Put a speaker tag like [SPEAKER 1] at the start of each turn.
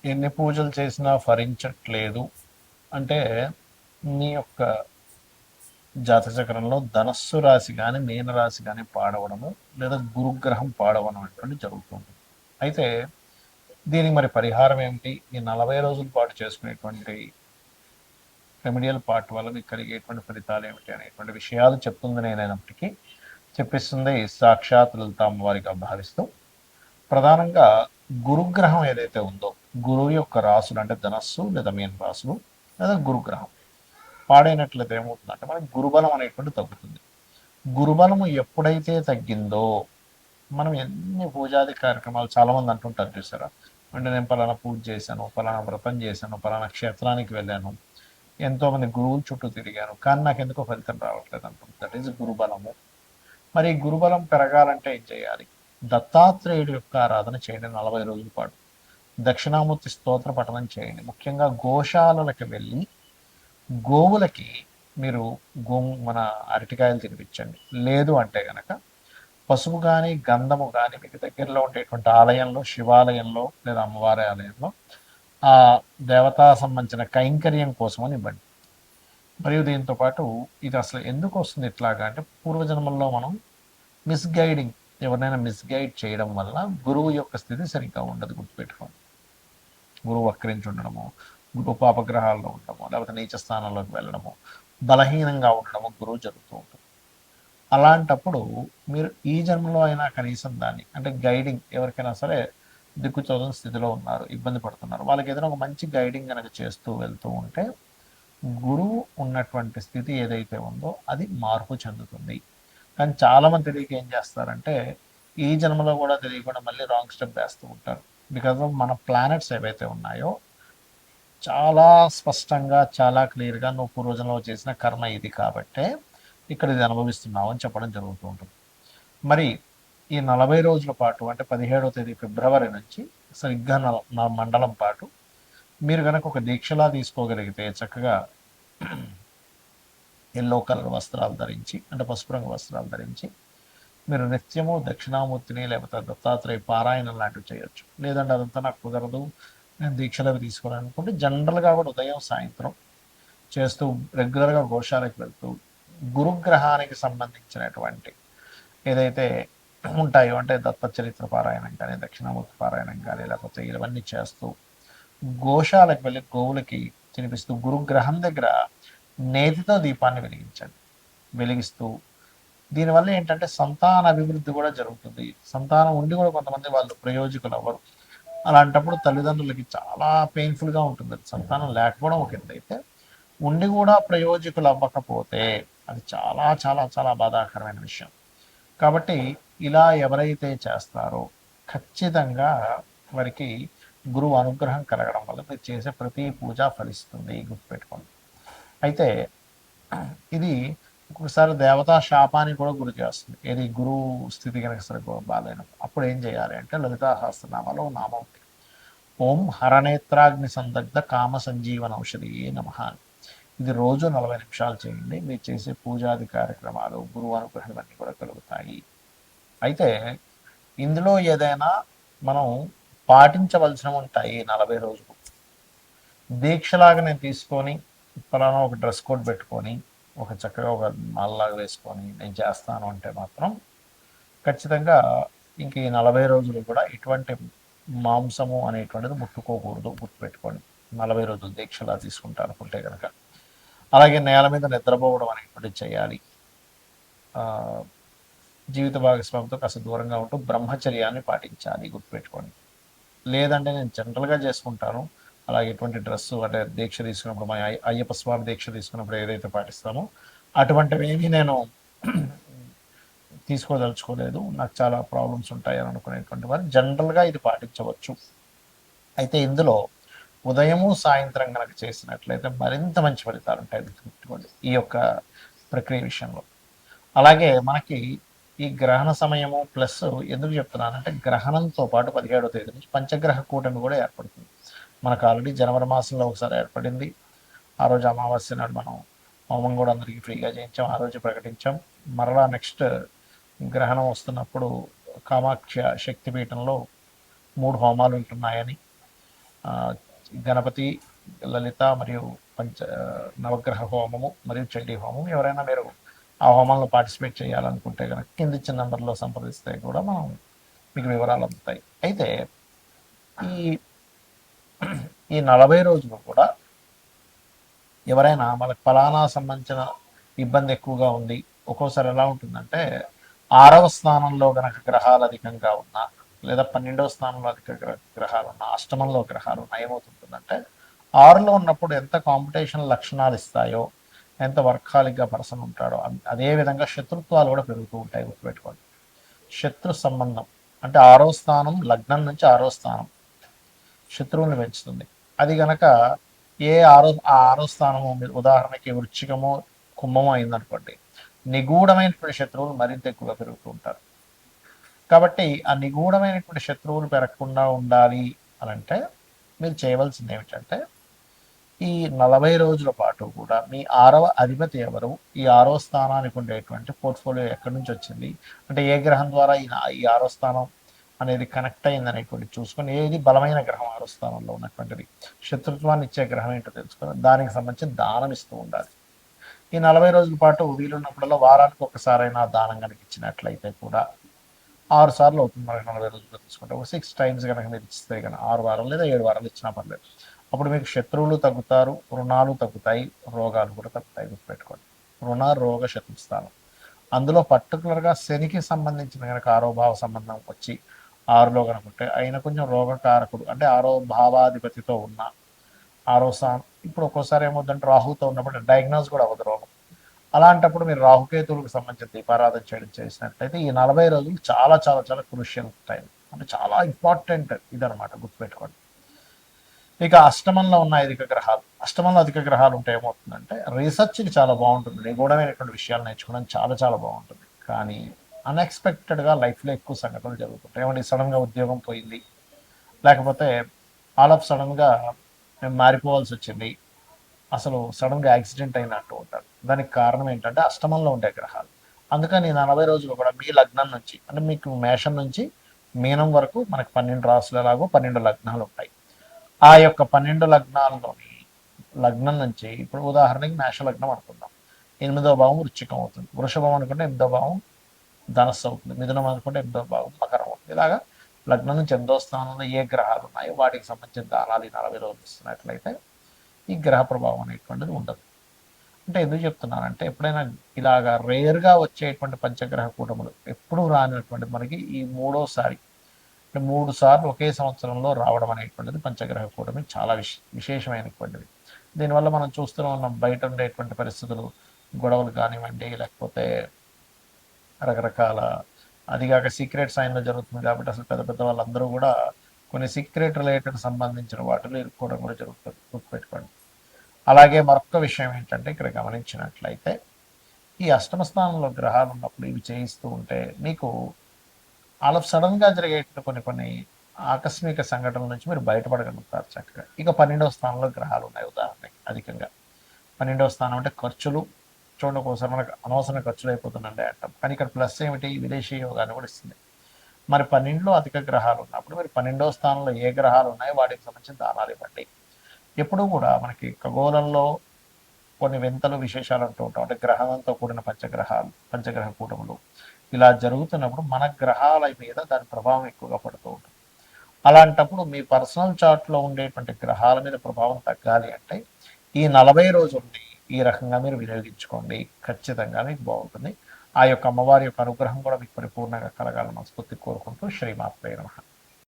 [SPEAKER 1] ఎన్ని పూజలు చేసినా ఫలించట్లేదు అంటే మీ యొక్క జాతచక్రంలో ధనస్సు రాశి కానీ మీన రాశి కానీ పాడవడము లేదా గురుగ్రహం పాడవడం అటువంటి జరుగుతుంది. అయితే దీనికి మరి పరిహారం ఏమిటి? ఈ 40 రోజుల పాటు చేసుకునేటువంటి రెమెడియల్ పార్ట్ వల్ల మీకు కలిగేటువంటి ఫలితాలు ఏమిటి అనేటువంటి విషయాలు చెప్తుంది నేనైనప్పటికీ చెప్పిస్తుంది సాక్షాత్ లలిత అమ్మవారిగా భావిస్తూ ప్రధానంగా గురుగ్రహం ఏదైతే ఉందో గురువు యొక్క రాసులు అంటే ధనస్సు లేదా మీన రాసులు లేదా గురుగ్రహం పాడైనట్లయితే ఏమవుతుందంటే మనకి గురుబలం అనేటువంటి తగ్గుతుంది. గురుబలము ఎప్పుడైతే తగ్గిందో మనం ఎన్ని పూజాది కార్యక్రమాలు చాలామంది అంటుంటారు చూసారా, అంటే నేను పలానా పూజ చేశాను, పలానా వ్రతం చేశాను, పలానా క్షేత్రానికి వెళ్ళాను, ఎంతోమంది గురువుల చుట్టూ తిరిగాను, కానీ నాకు ఎందుకో ఫలితం రావట్లేదు అంటుంది. దట్ ఈజ్ గురుబలము. మరి గురుబలం పెరగాలంటే ఏం చేయాలి? దత్తాత్రేయుడి యొక్క ఆరాధన చేయండి 40 రోజుల పాటు. దక్షిణామూర్తి స్తోత్ర పఠనం చేయండి. ముఖ్యంగా గోశాలలకు వెళ్ళి గోవులకి మీరు మన అరటికాయలు తినిపించండి. లేదు అంటే గనక పసుపు కానీ గంధము కానీ మీకు దగ్గరలో ఉండేటువంటి ఆలయంలో, శివాలయంలో లేదా అమ్మవారి ఆలయంలో ఆ దేవతా సంబంధించిన కైంకర్యం కోసమని ఇవ్వండి. మరియు దీంతో పాటు ఇది అసలు ఎందుకు వస్తుంది ఇట్లాగా అంటే పూర్వజన్మల్లో మనం మిస్గైడింగ్, ఎవరినైనా మిస్గైడ్ చేయడం వల్ల గురువు యొక్క స్థితి సరిగ్గా ఉండదు. గుర్తుపెట్టుకోండి. గురువు వక్రించి ఉండడము, గురువు పాపగ్రహాల్లో ఉండడము, లేకపోతే నీచ స్థానంలోకి వెళ్ళడము, బలహీనంగా ఉండడము గురువు జరుగుతూ ఉంటుంది. అలాంటప్పుడు మీరు ఈ జన్మలో అయినా కనీసం దాన్ని అంటే గైడింగ్, ఎవరికైనా సరే దిక్కుచోదని స్థితిలో ఉన్నారు, ఇబ్బంది పడుతున్నారు, వాళ్ళకి ఏదైనా ఒక మంచి గైడింగ్ కనుక చేస్తూ వెళ్తూ ఉంటే గురువు ఉన్నటువంటి స్థితి ఏదైతే ఉందో అది మార్పు చెందుతుంది. కానీ చాలామంది తెలియక ఏం చేస్తారంటే ఈ జన్మలో కూడా తెలియకుండా మళ్ళీ రాంగ్ స్టెప్ వేస్తూ ఉంటారు. బికాజ్ ఆఫ్ మన ప్లానెట్స్ ఏవైతే ఉన్నాయో చాలా స్పష్టంగా చాలా క్లియర్గా నువ్వు పూర్వజన్మలో చేసిన కర్మ ఇది కాబట్టే ఇక్కడ ఇది అనుభవిస్తున్నావు అని చెప్పడం జరుగుతూ ఉంటుంది. మరి ఈ 40 రోజుల పాటు అంటే 17వ తేదీ ఫిబ్రవరి నుంచి సరిగ్గా నా మండలం పాటు మీరు కనుక ఒక దీక్షలా తీసుకోగలిగితే చక్కగా ఎల్లో కలర్ వస్త్రాలు ధరించి అంటే పసుపు రంగు వస్త్రాలు ధరించి మీరు నిత్యము దక్షిణామూర్తిని లేకపోతే దత్తాత్రేయ పారాయణం లాంటివి చేయొచ్చు. లేదంటే అదంతా నాకు కుదరదు, నేను దీక్షలు అవి తీసుకోవాలనుకుంటే జనరల్గా కూడా ఉదయం సాయంత్రం చేస్తూ రెగ్యులర్గా గోశాలకు వెళ్తూ గురుగ్రహానికి సంబంధించినటువంటి ఏదైతే ఉంటాయో అంటే దత్త చరిత్ర పారాయణం కానీ దక్షిణామూర్తి పారాయణం కానీ లేకపోతే ఇవన్నీ చేస్తూ గోశాలకు వెళ్ళి గోవులకి తినిపిస్తూ గురుగ్రహం దగ్గర నేతితో దీపాన్ని వెలిగిస్తూ దీనివల్ల ఏంటంటే సంతాన అభివృద్ధి కూడా జరుగుతుంది. సంతానం ఉండి కూడా కొంతమంది వాళ్ళు ప్రయోజకులు అవ్వరు. అలాంటప్పుడు తల్లిదండ్రులకి చాలా పెయిన్ఫుల్గా ఉంటుంది. సంతానం లేకపోవడం ఒక ఎత్తైతే ఉండి కూడా ప్రయోజకులు అవ్వకపోతే అది చాలా చాలా చాలా బాధాకరమైన విషయం. కాబట్టి ఇలా ఎవరైతే చేస్తారో ఖచ్చితంగా వారికి గురువు అనుగ్రహం కలగడం వల్ల మీరు చేసే ప్రతి పూజ ఫలిస్తుంది. గుర్తుపెట్టుకోండి. అయితే ఇది ఒక్కొక్కసారి దేవతా శాపానికి కూడా గురి చేస్తుంది. ఏది గురువు స్థితి కనుక సరిగ్గా బాగాలేనప్పుడు అప్పుడు ఏం చేయాలి అంటే లలితా సహస్రనామాలో నామం ఓం హరనేత్రాగ్ని సందగ్ధ కామ సంజీవన ఔషధి నమః. ఇది రోజు 40 నిమిషాలు చేయండి. మీరు చేసే పూజాది కార్యక్రమాలు గురువు అనుగ్రహం అన్నీ కూడా కలుగుతాయి. అయితే ఇందులో ఏదైనా మనం పాటించవలసిన ఉంటాయి 40 రోజులు. దీక్షలాగా నేను తీసుకొని పలానా ఒక డ్రెస్ కోడ్ పెట్టుకొని ఒక చక్కగా ఒక మాలలాగా వేసుకొని నేను చేస్తాను అంటే మాత్రం ఖచ్చితంగా ఇంక ఈ 40 రోజులు కూడా ఇటువంటి మాంసము అనేటువంటిది ముట్టుకోకూడదు. గుర్తుపెట్టుకోండి. 40 రోజులు దీక్షలా తీసుకుంటారు అనుకుంటే కనుక. అలాగే నేల మీద నిద్రపోవడం అనేటువంటిది చేయాలి. జీవిత భాగస్వామితో కాస్త దూరంగా ఉంటూ బ్రహ్మచర్యాన్ని పాటించాలి. గుర్తుపెట్టుకోండి. లేదంటే నేను జనరల్గా చేసుకుంటాను అలాగే ఎటువంటి డ్రెస్సు అంటే దీక్ష తీసుకున్నప్పుడు మా అయ్యప్ప స్వామి దీక్ష తీసుకున్నప్పుడు ఏదైతే పాటిస్తామో అటువంటివి ఏమీ నేను తీసుకోదలుచుకోలేదు, నాకు చాలా ప్రాబ్లమ్స్ ఉంటాయి అని అనుకునేటువంటి వారు జనరల్గా ఇది పాటించవచ్చు. అయితే ఇందులో ఉదయము సాయంత్రం కనుక చేసినట్లయితే మరింత మంచి ఫలితాలు ఉంటాయి. గుర్తుపెట్టుకోండి ఈ యొక్క ప్రక్రియ విషయంలో. అలాగే మనకి ఈ గ్రహణ సమయము ప్లస్ ఎందుకు చెప్తున్నానంటే గ్రహణంతో పాటు 17వ తేదీ నుంచి పంచగ్రహ కూటమి కూడా ఏర్పడుతుంది. మనకు ఆల్రెడీ జనవరి మాసంలో ఒకసారి ఏర్పడింది. ఆ రోజు అమావాస్య నాడు మనం హోమం కూడా అందరికీ ఫ్రీగా చేయించాం, ఆ రోజు ప్రకటించాం. మరలా నెక్స్ట్ గ్రహణం వస్తున్నప్పుడు కామాఖ్య శక్తిపీఠంలో 3 హోమాలు ఉంటున్నాయని గణపతి, లలిత మరియు నవగ్రహ హోమము మరియు చండీ హోమం, ఎవరైనా మీరు ఆ హోమంలో పార్టిసిపేట్ చేయాలనుకుంటే కనుక కింది ఇచ్చిన నెంబర్లో సంప్రదిస్తే కూడా మనం మీకు వివరాలు అందుతాయి. అయితే ఈ ఈ 40 రోజులు కూడా ఎవరైనా మనకు ఫలానా సంబంధించిన ఇబ్బంది ఎక్కువగా ఉంది, ఒక్కోసారి ఎలా ఉంటుందంటే 6వ స్థానంలో గనక గ్రహాలు అధికంగా ఉన్నా, లేదా 12వ స్థానంలో అధిక గ్రహాలు ఉన్నా, అష్టమంలో గ్రహాలు ఉన్నా ఏమవుతుంటుందంటే 6లో ఉన్నప్పుడు ఎంత కాంపిటీషన్ లక్షణాలు ఇస్తాయో, ఎంత వర్కాలిక్గా పర్సన్ ఉంటాడో అదే విధంగా శత్రుత్వాలు కూడా పెరుగుతూ ఉంటాయి. గుర్తుపెట్టుకోండి. శత్రు సంబంధం అంటే 6వ స్థానం, లగ్నం నుంచి 6వ స్థానం శత్రువుని పెంచుతుంది. అది గనక ఆరో స్థానము ఉదాహరణకి వృచ్చికమో కుంభమో అయిందనుకోండి, నిగూఢమైనటువంటి శత్రువులు మరింత ఎక్కువగా పెరుగుతూ ఉంటారు. కాబట్టి ఆ నిగూఢమైనటువంటి శత్రువులు పెరగకుండా ఉండాలి అని అంటే మీరు చేయవలసింది ఏమిటంటే ఈ 40 రోజుల పాటు కూడా మీ 6వ అధిపతి ఎవరు, ఈ 6వ స్థానానికి ఉండేటువంటి పోర్ట్ఫోలియో ఎక్కడి నుంచి వచ్చింది, అంటే ఏ గ్రహం ద్వారా ఈ 6వ స్థానం అనేది కనెక్ట్ అయింది అనేటువంటి చూసుకొని, ఏది బలమైన గ్రహం 6వ స్థానంలో ఉన్నటువంటిది, శత్రుత్వాన్ని ఇచ్చే గ్రహం ఏంటో తెలుసుకొని దానికి సంబంధించి దానం ఇస్తూ ఉండాలి. ఈ 40 రోజుల పాటు వీలున్నప్పుడల్లా వారానికి ఒకసారైనా దానం కనుక ఇచ్చినట్లయితే కూడా 6 సార్లు అవుతుంది. మనకి 40 రోజుల్లో తీసుకుంటే ఒక 6 టైమ్స్ కనుక మీరు ఇస్తే కనుక 6 వారాలు లేదా 7 వారాలు ఇచ్చినా పర్లేదు. అప్పుడు మీకు శత్రువులు తగ్గుతారు, రుణాలు తగ్గుతాయి, రోగాలు కూడా తగ్గుతాయి. గుర్తుపెట్టుకోండి. రుణ రోగ శత్రుస్థానం అందులో పర్టికులర్గా శనికి సంబంధించిన కనుక 6వ భావ సంబంధం వచ్చి 6లో కనుక ఉంటే ఆయన కొంచెం రోగకారకుడు, అంటే 6వ భావాధిపతితో ఉన్న 6వ స్థానం. ఇప్పుడు ఒక్కోసారి ఏమవుతుందంటే రాహుతో ఉన్నప్పుడు డయాగ్నోస్ కూడా అవ్వదు రోగం. అలాంటప్పుడు మీరు రాహుకేతువులకు సంబంధించిన దీపారాధన చేయడం చేసినట్లయితే ఈ 40 రోజులు చాలా చాలా చాలా క్రూషియల్ టైం, అంటే చాలా ఇంపార్టెంట్ ఇదనమాట. గుర్తుపెట్టుకోండి. ఇక అష్టమంలో ఉన్న అష్టమంలో అధిక గ్రహాలు ఉంటే ఏమవుతుందంటే రీసెర్చ్కి చాలా బాగుంటుంది, నిగూఢమైనటువంటి విషయాలు నేర్చుకోవడం చాలా చాలా బాగుంటుంది. కానీ అన్ఎక్స్పెక్టెడ్గా లైఫ్లో ఎక్కువ సంఘటనలు జరుగుతుంటాయి. ఏమంటే సడన్గా ఉద్యోగం పోయింది, లేకపోతే ఆల్ ఆఫ్ సడన్గా మేము మారిపోవాల్సి వచ్చింది, అసలు సడన్గా యాక్సిడెంట్ అయినట్టు ఉంటారు. దానికి కారణం ఏంటంటే అష్టమంలో ఉండే గ్రహాలు. అందుకని 40 రోజులు కూడా మీ లగ్నం నుంచి, అంటే మీకు మేషం నుంచి మీనం వరకు మనకు 12 రాసులు ఎలాగో 12 లగ్నాలు ఉంటాయి. ఆ యొక్క 12 లగ్నాల్లోని లగ్నం నుంచి ఇప్పుడు ఉదాహరణకి మేష లగ్నం అనుకుందాం, 8వ భావం వృశ్చికం అవుతుంది, వృషభం అనుకుంటే 8వ భావం ధనస్సు అవుతుంది, మిథునం అనుకుంటే 8వ భావం మకరం అవుతుంది. ఇలాగా లగ్నం నుంచి 8వ స్థానంలో ఏ గ్రహాలు ఉన్నాయో వాటికి సంబంధించిన దానాలు 40 రోజులు ఇస్తున్నట్లయితే ఈ గ్రహ ప్రభావం అనేటువంటిది ఉండదు. అంటే ఎందుకు చెప్తున్నానంటే ఎప్పుడైనా ఇలాగా రేర్గా వచ్చేటువంటి పంచగ్రహ కూటములు ఎప్పుడూ రానటువంటి మనకి ఈ మూడోసారి, అంటే 3 సార్లు ఒకే సంవత్సరంలో రావడం అనేటువంటిది పంచగ్రహ కూటమి చాలా విశేషమైనటువంటిది. దీనివల్ల మనం చూస్తూనే ఉన్నాం, బయట ఉండేటువంటి పరిస్థితులు, గొడవలు కానివ్వండి, లేకపోతే రకరకాల, అదిగాక సీక్రెట్ సైన్లో జరుగుతుంది కాబట్టి అసలు పెద్ద పెద్ద వాళ్ళందరూ కూడా కొన్ని సీక్రెట్ రిలేటెడ్ సంబంధించిన వాటిలో ఇరుక్కోవడం కూడా జరుగుతుంది. గుర్తుపెట్టుకోండి. అలాగే మరొక విషయం ఏంటంటే ఇక్కడ గమనించినట్లయితే ఈ అష్టమ స్థానంలో గ్రహాలు ఉన్నప్పుడు ఇవి చేయిస్తూ ఉంటే మీకు ఆల్ ఆఫ్ సడన్గా జరిగే కొన్ని కొన్ని ఆకస్మిక సంఘటనల నుంచి మీరు బయటపడగలుగుతారు చక్కగా. ఇక 12వ స్థానంలో గ్రహాలు ఉన్నాయి ఉదాహరణకి అధికంగా. 12వ స్థానం అంటే ఖర్చులు. చూడండి, ఒకసారి మనకు అనవసర ఖర్చులు అయిపోతుందండి అంటాం, కానీ ఇక్కడ ప్లస్ ఏమిటి, విదేశీ యోగాన్ని కూడా ఇస్తుంది. మరి 12లో అధిక గ్రహాలు ఉన్నప్పుడు మీరు 12వ స్థానంలో ఏ గ్రహాలు ఉన్నాయో వాటికి సంబంధించిన దానాలు ఇవ్వండి. ఎప్పుడూ కూడా మనకి ఖగోళంలో కొన్ని వింతలు విశేషాలు అంటూ ఉంటాం, అంటే గ్రహంతో కూడిన పంచగ్రహ కూటములు ఇలా జరుగుతున్నప్పుడు మన గ్రహాల మీద దాని ప్రభావం ఎక్కువగా పడుతూ ఉంటుంది. అలాంటప్పుడు మీ పర్సనల్ చార్ట్లో ఉండేటువంటి గ్రహాల మీద ప్రభావం తగ్గాలి అంటే ఈ 40 రోజుల్ని ఈ రకంగా మీరు వినియోగించుకోండి, ఖచ్చితంగా మీకు బాగుంటుంది. ఆ యొక్క అమ్మవారి యొక్క అనుగ్రహం కూడా మీకు పరిపూర్ణంగా కలగాలని మనస్ఫూర్తి కోరుకుంటూ శ్రీమాత్రే నమః.